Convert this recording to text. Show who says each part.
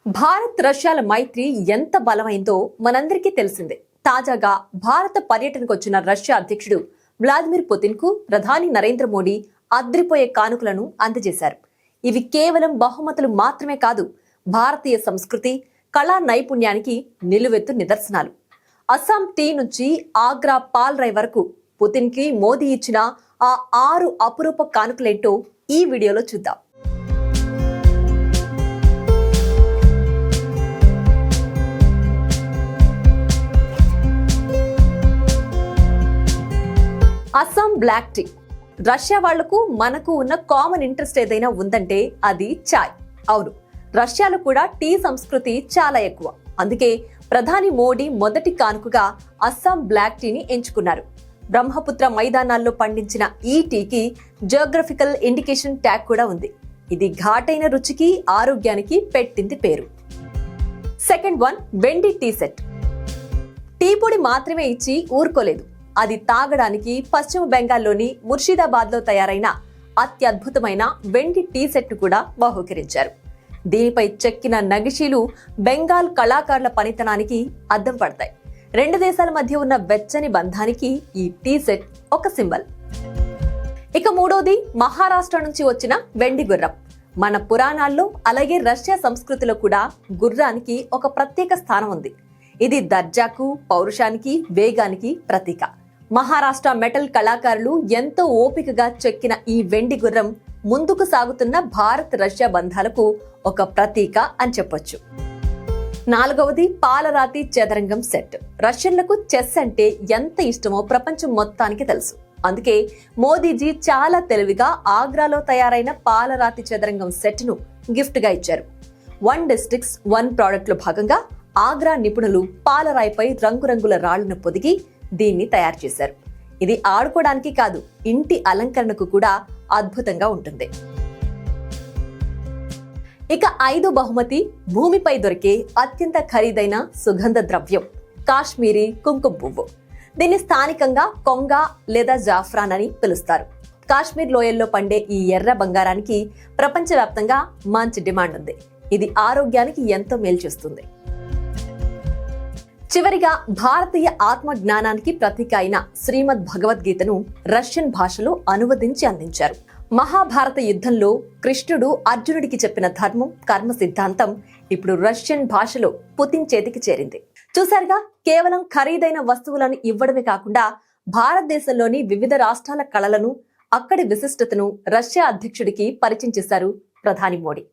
Speaker 1: భారత్ రష్యాల మైత్రి ఎంత బలమైందో మనందరికీ తెలిసిందే. తాజాగా భారత పర్యటనకు వచ్చిన రష్యా అధ్యక్షుడు వ్లాదిమిర్ పుతిన్ కు ప్రధాని నరేంద్ర మోడీ అద్రిపోయే కానుకలను అందజేశారు. ఇవి కేవలం బహుమతులు మాత్రమే కాదు, భారతీయ సంస్కృతి, కళా నైపుణ్యానికి నిలువెత్తు నిదర్శనాలు. అస్సాం టీ నుంచి ఆగ్రా పాల్ రై వరకు పుతిన్ కి మోదీ ఇచ్చిన ఆ 6 అపురూప కానుకలేంటో ఈ వీడియోలో చూద్దాం. Assam black tea. రష్యా వాళ్లకు మనకు ఉన్న కామన్ ఇంట్రెస్ట్ ఏదైనా ఉందంటే అది చాయ్. అవును, రష్యాలో కూడా టీ సంస్కృతి చాలా ఎక్కువ. అందుకే ప్రధాని మోడీ మొదటి కానుకగా అస్సాం బ్లాక్ టీని ఎంచుకున్నారు. బ్రహ్మపుత్ర మైదానాల్లో పండించిన ఈ టీకి జియోగ్రఫికల్ ఇండికేషన్ ట్యాగ్ కూడా ఉంది. ఇది ఘాటైన రుచికి, ఆరోగ్యానికి పెట్టింది పేరు. సెకండ్ వన్, వెండి టీ సెట్. టీ పొడి మాత్రమే ఇచ్చి ఊరుకోలేదు, అది తాగడానికి పశ్చిమ బెంగాల్లోని ముర్షిదాబాద్ లో తయారైన అత్యద్భుతమైన వెండి టీ సెట్ ను కూడా బహూకరించారు. దీనిపై చెక్కిన నగిషీలు బెంగాల్ కళాకారుల పనితనానికి అద్దం పడతాయి. 2 దేశాల మధ్య ఉన్న వెచ్చని బంధానికి ఈ టీ సెట్ ఒక సింబల్. ఇక మూడోది, మహారాష్ట్ర నుంచి వచ్చిన వెండి గుర్రం. మన పురాణాల్లో అలాగే రష్యా సంస్కృతిలో కూడా గుర్రానికి ఒక ప్రత్యేక స్థానం ఉంది. ఇది దర్జాకు, పౌరుషానికి, వేగానికి ప్రతీక. మహారాష్ట్ర మెటల్ కళాకారులు ఎంతో ఓపికగా చెక్కిన ఈ వెండి గుర్రం ముందుకు సాగుతున్న భారత్ రష్యా బంధాలకు ఒక ప్రతీక అని చెప్పొచ్చు. నాలుగవది, పాలరాతి చదరంగం సెట్. రష్యన్లకు చెస్ అంటే ఎంత ఇష్టమో ప్రపంచం మొత్తానికి తెలుసు. అందుకే మోదీజీ చాలా తెలివిగా ఆగ్రాలో తయారైన పాలరాతి చదరంగం సెట్ ను గిఫ్ట్ గా ఇచ్చారు. 1 డిస్ట్రిక్ట్స్ 1 ప్రాడక్ట్ లో భాగంగా ఆగ్రా నిపుణులు పాలరాయిపై రంగురంగుల రాళ్లను పొదిగి దీన్ని తయారు చేశారు. ఇది ఆడుకోవడానికి కాదు, ఇంటి అలంకరణకు కూడా అద్భుతంగా ఉంటుంది. ఇక 5వ బహుమతి, భూమిపై దొరికే అత్యంత ఖరీదైన సుగంధ ద్రవ్యం, కాశ్మీరీ కుంకుమ పువ్వు. దీన్ని స్థానికంగా కొంగ లేదా జాఫ్రాన్ అని పిలుస్తారు. కాశ్మీర్ లోయల్లో పండే ఈ ఎర్ర బంగారానికి ప్రపంచవ్యాప్తంగా మంచి డిమాండ్ ఉంది. ఇది ఆరోగ్యానికి ఎంతో మేలు చేస్తుంది. చివరిగా, భారతీయ ఆత్మ జ్ఞానానికి ప్రతీక అయిన శ్రీమద్ భగవద్గీతను రష్యన్ భాషలో అనువదించి అందించారు. మహాభారత యుద్ధంలో కృష్ణుడు అర్జునుడికి చెప్పిన ధర్మం, కర్మ సిద్ధాంతం ఇప్పుడు రష్యన్ భాషలో పుతిన్ చేతికి చేరింది. చూసారుగా, కేవలం ఖరీదైన వస్తువులను ఇవ్వడమే కాకుండా భారతదేశంలోని వివిధ రాష్ట్రాల కళలను, అక్కడి విశిష్టతను రష్యా అధ్యక్షుడికి పరిచయం చేశారు ప్రధాని మోడీ.